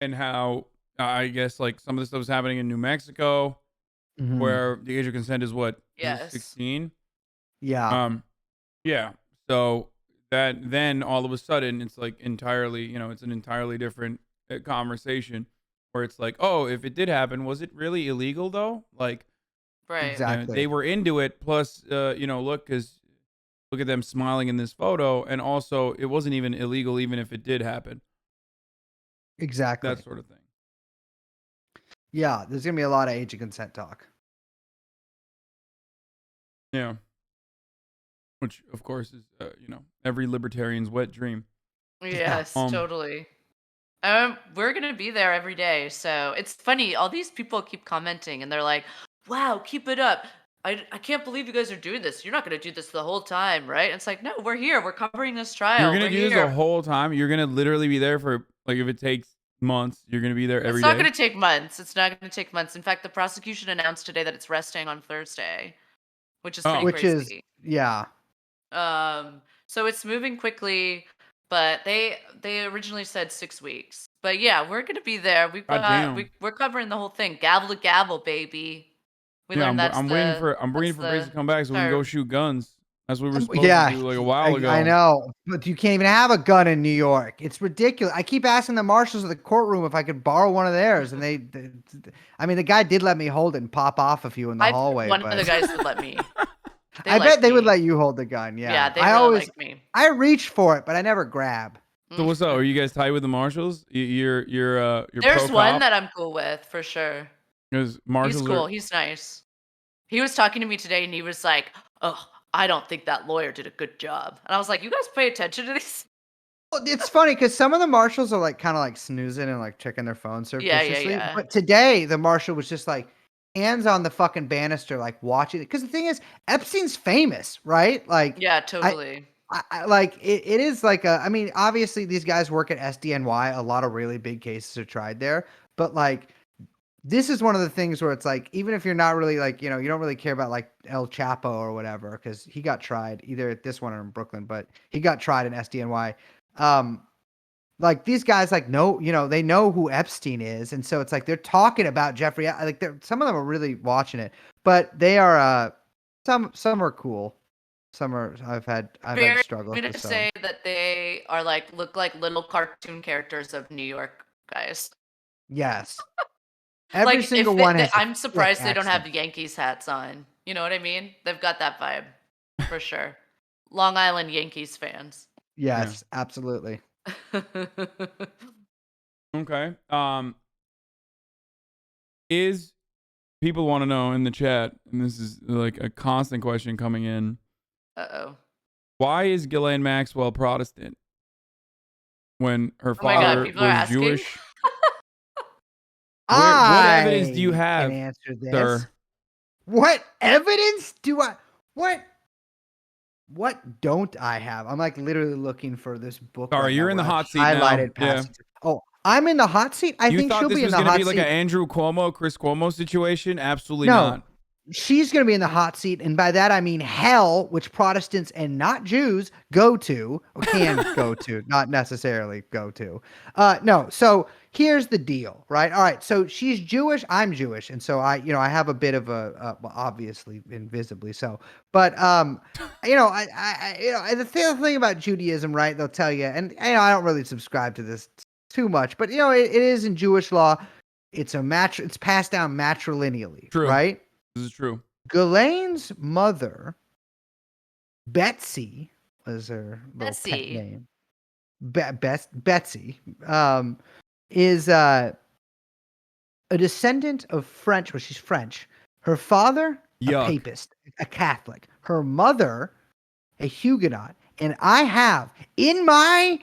and how, I guess, like some of the stuff is happening in New Mexico, where the age of consent is what? Yes. 16? Yeah. Yeah. So that then all of a sudden it's like entirely, it's an entirely different conversation where it's like, oh, if it did happen, was it really illegal though? Like, Right. Exactly. they were into it. Plus, look at them smiling in this photo, and also it wasn't even illegal, even if it did happen. Exactly. That sort of thing. Yeah, there's gonna be a lot of age of consent talk. Yeah. Which, of course, is every libertarian's wet dream. Yes, Um, totally. We're gonna be there every day, so it's funny. All these people keep commenting, and they're like, "Wow, keep it up! I can't believe you guys are doing this. You're not gonna do this the whole time, right?" And it's like, no, we're here. We're covering this You're trial. gonna We're do this the here. whole time. You're gonna literally be there for like if it takes months. You're gonna be there every It's not day. gonna take months. It's not gonna take months. In fact, the prosecution announced today that it's resting on Thursday, which is pretty Oh, Which is, crazy. yeah. So it's moving quickly, but they originally said 6 weeks. But yeah, we're gonna be there. God damn. We're covering the whole thing. Gavel to gavel, baby. We Yeah, learned I'm waiting for Brace that's to the come back so we can go term. shoot guns. That's what we were supposed to Yeah, do like a while ago. I know, but you can't even have a gun in New York. It's ridiculous. I keep asking the marshals of the courtroom if I could borrow one of theirs, and I mean, the guy did let me hold it and pop off a few in the hallway. One But of the guys would let me. I bet they would me. let you hold the gun. Yeah, Yeah, they I really always, like me. I reach for it, but I never grab. So what's up? Are you guys tight with the marshals? You're There's pro one cop? that I'm cool with for sure. Because He's marshals cool. are. He's nice. He was talking to me today, and he was like, "Oh, I don't think that lawyer did a good job." And I was like, "You guys pay attention to these?" Well, it's funny because some of the marshals are like kind of like snoozing and like checking their phone Yeah, surreptitiously. yeah. But today, the marshal was just like hands on the fucking banister, like watching it. Because the thing is, Epstein's famous, right? Like, Yeah, totally. I like it is like I mean, obviously these guys work at SDNY. A lot of really big cases are tried there, but like this is one of the things where it's like, even if you're not really like, you don't really care about like El Chapo or whatever, because he got tried either at this one or in Brooklyn, but he got tried in SDNY. Like these guys like know, they know who Epstein is. And so it's like, they're talking about Jeffrey. Like some of them are really watching it, but they are, some are cool. Some are, I've had struggles I'm with gonna some. say that they are look like little cartoon characters of New York guys. Yes. Every Like single one has. I'm surprised thick they don't have accent. Yankees hats on. You know what I mean? They've got that vibe for sure. Long Island Yankees fans. Yes, absolutely. Okay. Is people want to know in the chat, and this is like a constant question coming in. Uh-oh. Why is Ghislaine Maxwell Protestant when her Oh my God, father people are was asking? Jewish? What evidence do you I have, can answer this. sir? What evidence do I? What don't I have? I'm like literally looking for this book. Sorry, right you're now in the where I've hot seat now. highlighted Yeah. passages. Oh, I'm in the hot seat. I You think thought she'll this be in was the going to hot be like seat. an Andrew Cuomo, Chris Cuomo situation? Absolutely No. not. She's going to be in the hot seat, and by that I mean hell, which Protestants and not Jews go to, or can go to, not necessarily go to. No, so here's the deal, right? All right, so she's Jewish, I'm Jewish, and so I have a bit of well, obviously, invisibly so, but the thing about Judaism, right? They'll tell you, and I don't really subscribe to this too much, but it is in Jewish law. It's it's passed down matrilineally, True. right? This is true. Ghislaine's mother, Betsy, was her little pet Bessie. name. Betsy is a descendant of French. Well, she's French. Her father, a Yuck. papist, a Catholic. Her mother, a Huguenot. And I have in my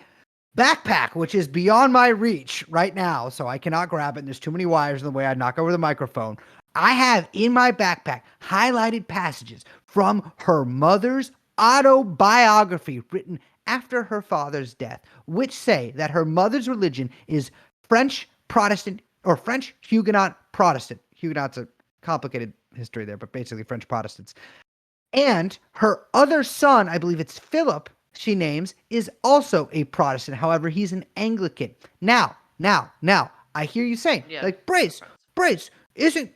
backpack, which is beyond my reach right now, so I cannot grab it. And there's too many wires in the way. I'd knock over the microphone. I have in my backpack highlighted passages from her mother's autobiography written after her father's death, which say that her mother's religion is French Protestant or French Huguenot Protestant. Huguenot's a complicated history there, but basically French Protestants. And her other son, I believe it's Philip, she names, is also a Protestant. However, he's an Anglican. Now, I hear you saying, like, Brace, isn't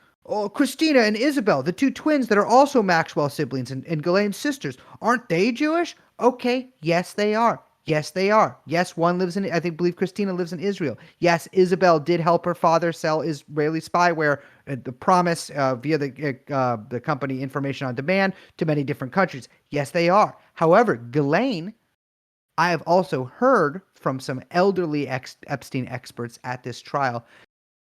Christina and Isabel, the two twins that are also Maxwell siblings and Ghislaine's sisters, aren't they Jewish? Okay, yes, they are. Yes, they are. Yes, one lives in, believe Christina lives in Israel. Yes, Isabel did help her father sell Israeli spyware, the promise via the company Information on Demand to many different countries. Yes, they are. However, Ghislaine, I have also heard from some elderly Epstein experts at this trial,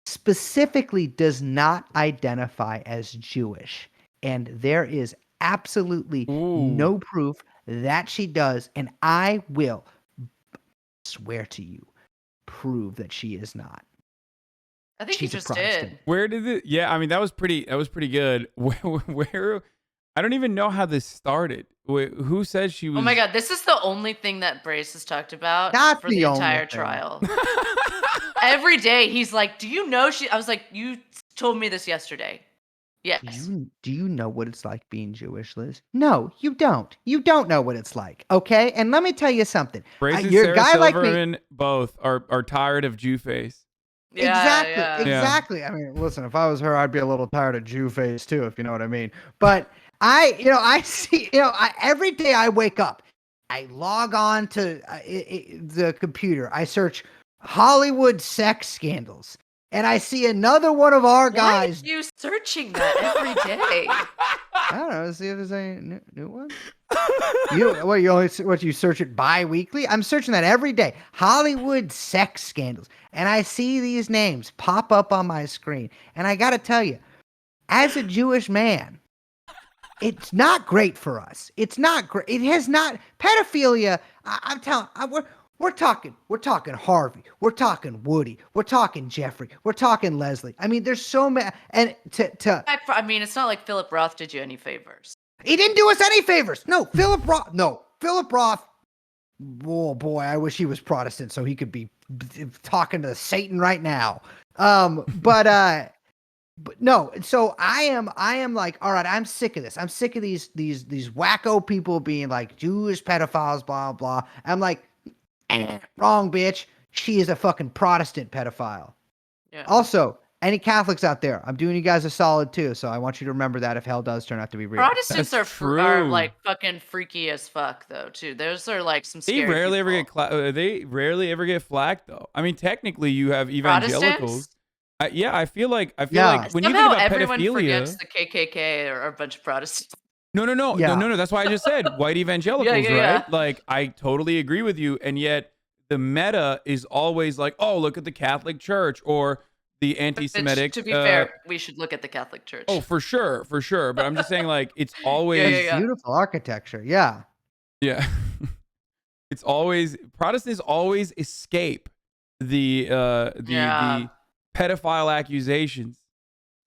specifically does not identify as Jewish. And there is absolutely no proof that she does. And I will swear to you, prove that she is not. I think She's you a just Protestant. did. Where did it? Yeah, I mean that was pretty good. Where? I don't even know how this started. Who said she was? Oh my God, this is the only thing that Brace has talked about Not for the the only entire thing. trial. Every day he's like, "Do you know she?" I was like, "You told me this yesterday." Yes. Do you know what it's like being Jewish, Liz? No, you don't. You don't know what it's like, okay? And let me tell you something. Brace and You're a Sarah guy like me. Silverman both are tired of Jew face. Yeah, Exactly. I mean, listen, if I was her, I'd be a little tired of Jew face too, if you know what I mean. But I see, every day I wake up, I log on to the computer, I search Hollywood sex scandals, and I see another one of our guys. Why are you searching that every day? I don't know. See if there's any new one. You search it bi-weekly? I'm searching that every day. Hollywood sex scandals. And I see these names pop up on my screen. And I got to tell you, as a Jewish man, it's not great for us. It's not great. It has not pedophilia. I'm telling we're talking Harvey. We're talking Woody. We're talking Jeffrey. We're talking Leslie. I mean, there's so many. And I mean, it's not like Philip Roth did you any favors. He didn't do us any favors. No, Philip Roth. Oh boy, I wish he was Protestant so he could be talking to Satan right now. But But no, so I am like, all right, I'm sick of this. I'm sick of these wacko people being like Jewish pedophiles, blah blah. I'm like, wrong, bitch. She is a fucking Protestant pedophile. Yeah. Also, any Catholics out there, I'm doing you guys a solid too. So I want you to remember that if hell does turn out to be real. Protestants That's are true. like fucking freaky as fuck though too. Those are like some They scary rarely ever people. get they rarely ever get flagged though. I mean, technically, you have evangelicals. Protestants? Yeah, I feel like Yeah. when you Somehow think about everyone forgets pedophilia. the KKK are a bunch of Protestants. Yeah. That's why I just said white evangelicals, yeah. right? Like, I totally agree with you, and yet the meta is always like, oh, look at the Catholic Church or the Which, anti-Semitic. to be fair, we should look at the Catholic Church. Oh, for sure. But I'm just saying, like, it's always Yeah. Beautiful architecture. Yeah. yeah. It's always Protestants always escape the Yeah. pedophile accusations.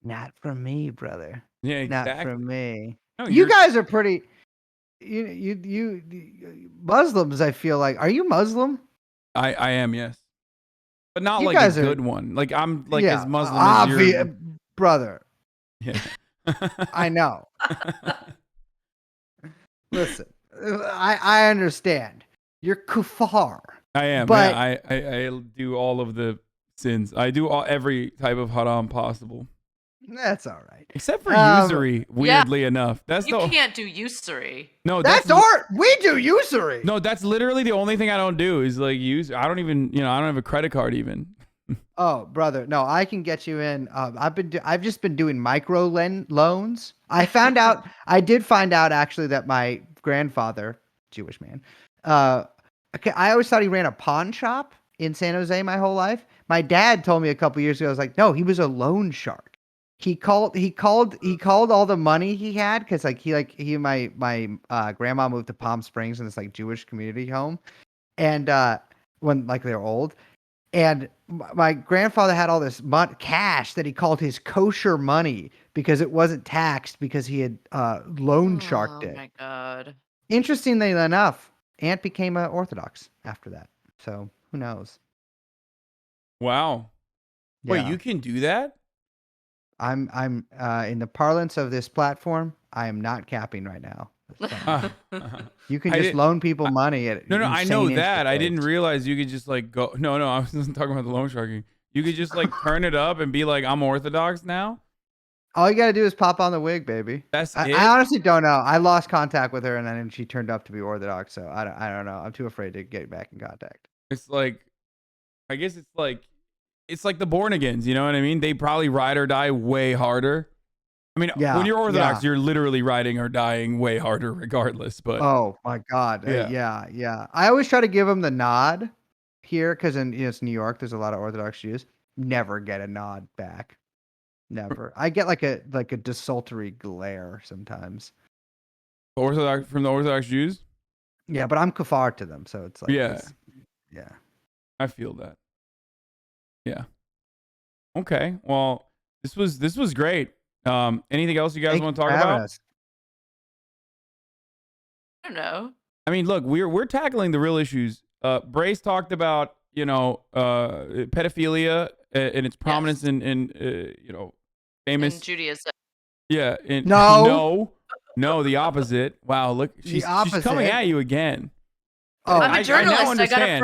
Not from me, brother. Yeah, exactly. Not from me. No, You guys are pretty. You Muslims. I feel like. Are you Muslim? I am, yes, but not You like a guys are- good one. Like, I'm like as Muslim as obvious, you're. brother. Yeah. I know. Listen, I understand. You're kuffar. I am. But- Yeah, I do all of the sins. I do every type of haram possible, That's all right. except for Um, usury. Weirdly enough, that's You the can't do usury. no. That's art. We do usury. No, that's literally the only thing I don't do is like use. I don't even, I don't have a credit card even. Oh, brother, no, I can get you in. I've just been doing micro loans. I did find out actually that my grandfather, Jewish man, okay, I always thought he ran a pawn shop in San Jose my whole life. My dad told me a couple years ago. I was like, no, he was a loan shark. He called all the money he had because he and my grandma moved to Palm Springs in this like Jewish community home, and when like they're old. And my grandfather had all this cash that he called his kosher money because it wasn't taxed because he had loan sharked Oh it. my god. Interestingly enough, Aunt became Orthodox after that. So who knows? Wow. Wait, Yeah. you can do that? I'm in the parlance of this platform, I am not capping right now. You can I just did- loan people money at No, I know insane that. I interest didn't rates. realize you could just like go. No, I wasn't talking about the loan sharking. You could just like turn it up and be like, I'm Orthodox now. All you gotta do is pop on the wig, baby. That's it. I honestly don't know. I lost contact with her, and then she turned up to be Orthodox. So I don't know. I'm too afraid to get back in contact. It's like, I guess it's like the born agains. You know what I mean? They probably ride or die way harder. I mean, Yeah, when you're Orthodox, yeah. you're literally riding or dying way harder, regardless. But Oh my God. Yeah. Yeah. I always try to give them the nod here because it's New York. There's a lot of Orthodox Jews. Never get a nod back. Never. I get like a desultory glare sometimes. from the Orthodox Jews, Yeah, but I'm kafar to them, so it's like Yeah. yeah. I feel that. Yeah. Okay. Well, this was great. Anything else you guys Thank want you to for talk having about? us. I don't know. I mean, look, we're tackling the real issues. Brace talked about pedophilia and its prominence in famous In Judaism. yeah. No, the opposite. Wow, look, she's coming opposite? at you again. Oh, I'm I a now journalist. I gotta understand.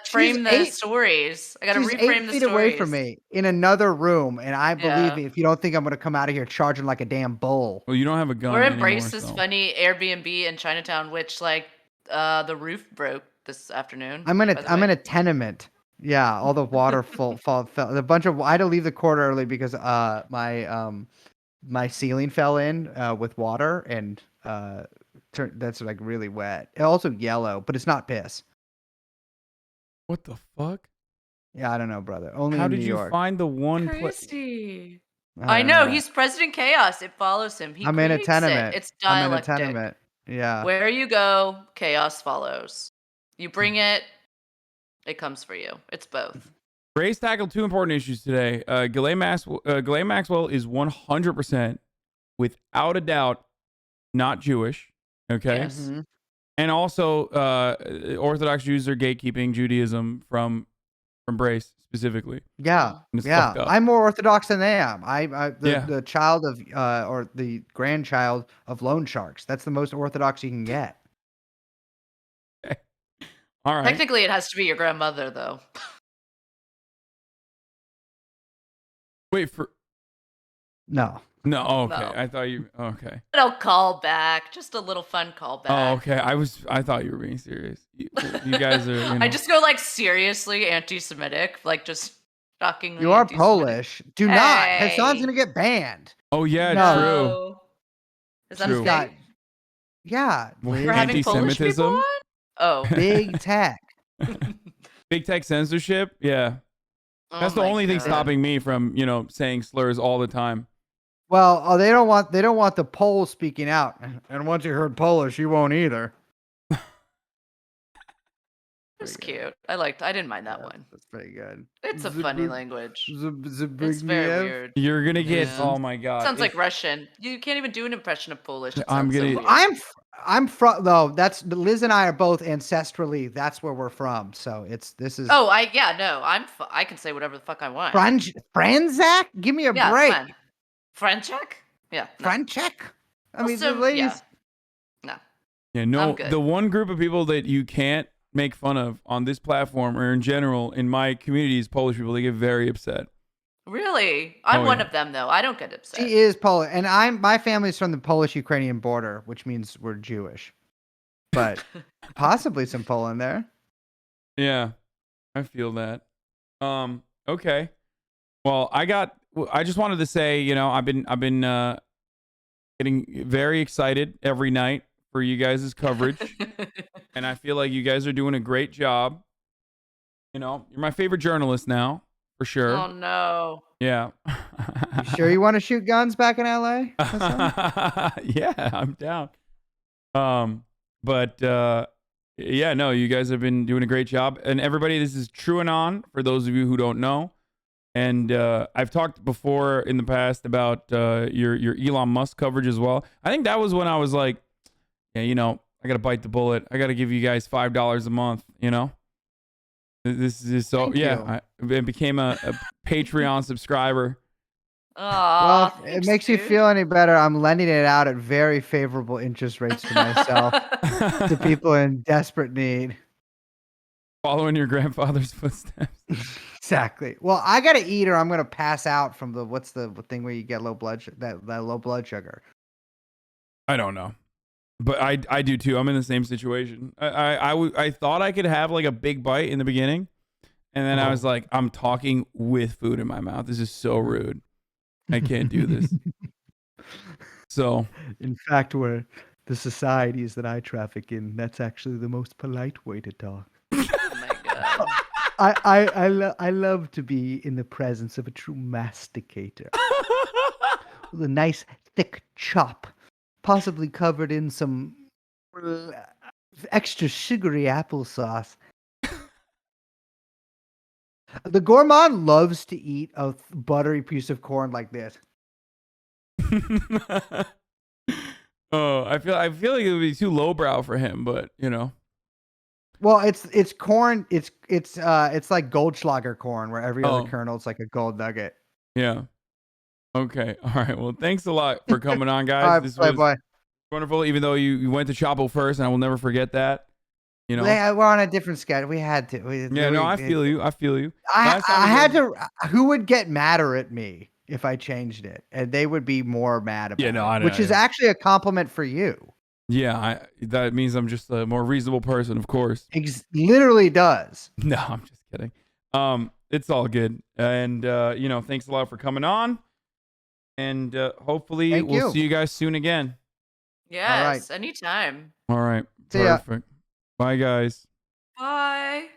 frame the eight- stories. I gotta She's reframe 8 the feet stories. away from me in another room, and I believe Yeah. me, if you don't think I'm gonna come out of here charging like a damn bull. Well, you don't have a gun We're in anymore. Brace's So. funny Airbnb in Chinatown, which like the roof broke this afternoon. I'm by in the way. a tenement. Yeah, all the water fell. A bunch of I had to leave the court early because my ceiling fell in with water and that's like really wet. It also yellow, but it's not piss. What the fuck? Yeah, I don't know, brother. Only How in did New you York. find the one place? Crazy. I I don't know that. he's President Chaos. It follows him. He I'm in a creates tenement. It. It's I'm in a dialectic. tenement. Yeah. Where you go, chaos follows. You bring it, it comes for you. It's both. Brace tackled two important issues today. Ghislaine Maxwell is 100%, without a doubt, not Jewish. Okay. Yes. Mm-hmm. And also, Orthodox Jews are gatekeeping Judaism from from Brace specifically. Yeah, And it's yeah. fucked up. I'm more Orthodox than they am. Yeah. The child of or the grandchild of loan sharks. That's the most Orthodox you can get. All right. Technically, it has to be your grandmother, though. Wait for. No. No. Oh, okay. No. I thought you. Okay. Little callback, just a little fun callback. Oh, okay. I thought you were being serious. You guys are. You know. I just go like seriously anti-Semitic, like just shockingly. You are anti-Semitic. Polish. Do not. Hey. Hasan's gonna get banned. Oh yeah, No. true. No. Is that True. a Got, thing? yeah. Well, Liz, For having Polish people anti-Semitism? on? Oh. big tech. Big tech censorship. Yeah. Oh That's the my only thing God. stopping me from, saying slurs all the time. Well, they don't want the Poles speaking out. And once you heard Polish, you won't either. It's cute. I didn't mind that Yeah, one. That's pretty good. It's a funny language. It's It's very weird. You're gonna get. Yeah. Oh my god. Sounds like Russian. You can't even do an impression of Polish. It I'm sounds so gonna- weird. I'm from though. That's Liz and I are both ancestrally. That's where we're from. So this is. Oh, I can say whatever the fuck I want. Franzak? Give me a Yeah, break. fine. Franchek? Yeah. No. Franchek? I mean, Also, the ladies. yeah. No. Yeah, no. I'm good. The one group of people that you can't make fun of on this platform or in general in my community is Polish people. They get very upset. Really? I'm Oh, one yeah. of them though. I don't get upset. She is Polish, and my family's from the Polish-Ukrainian border, which means we're Jewish, but possibly some Poland there. Yeah, I feel that. Okay. Well, I just wanted to say, I've been getting very excited every night for you guys' coverage, and I feel like you guys are doing a great job. You're my favorite journalist now, for sure. Oh no. Yeah. You sure you want to shoot guns back in LA? Yeah, I'm down. But yeah, no, you guys have been doing a great job. And everybody, this is TrueAnon for those of you who don't know. And I've talked before in the past about your Elon Musk coverage as well. I think that was when I was like, yeah, I got to bite the bullet. I got to give you guys $5 a month, This is so, Thank yeah, I became a Patreon subscriber. Aw, Well, if it thanks, makes you dude. feel any better, I'm lending it out at very favorable interest rates to myself to people in desperate need. Following your grandfather's footsteps. Exactly. Well, I gotta eat or I'm gonna pass out from what's the thing where you get low blood that low blood sugar. I don't know, but I do too. I'm in the same situation. I thought I could have like a big bite in the beginning, and then I was like, I'm talking with food in my mouth. This is so rude. I can't do this. So, In fact, where the societies that I traffic in, that's actually the most polite way to talk. Oh my God. I love to be in the presence of a true masticator with a nice thick chop, possibly covered in some extra sugary applesauce. The gourmand loves to eat a buttery piece of corn like this. oh, I feel like it would be too lowbrow for him, but Well, it's corn. It's like Goldschlager corn, where every other kernel is like a gold nugget. yeah. Okay. All right. Well, thanks a lot for coming on, guys. All right, This was Playboy. wonderful. Even though you went to Chapo first, and I will never forget that. We're on a different schedule. We had to. I feel you. I feel you. I Last time we had did- to. Who would get madder at me if I changed it? And they would be more mad about Yeah, no, it, I know, which is yeah. actually a compliment for you. Yeah, that means I'm just a more reasonable person, of course. Literally does. No, I'm just kidding. It's all good. And thanks a lot for coming on. And hopefully Thank we'll you. see you guys soon again. Yes, anytime. All right. See ya. Perfect. Bye, guys. Bye.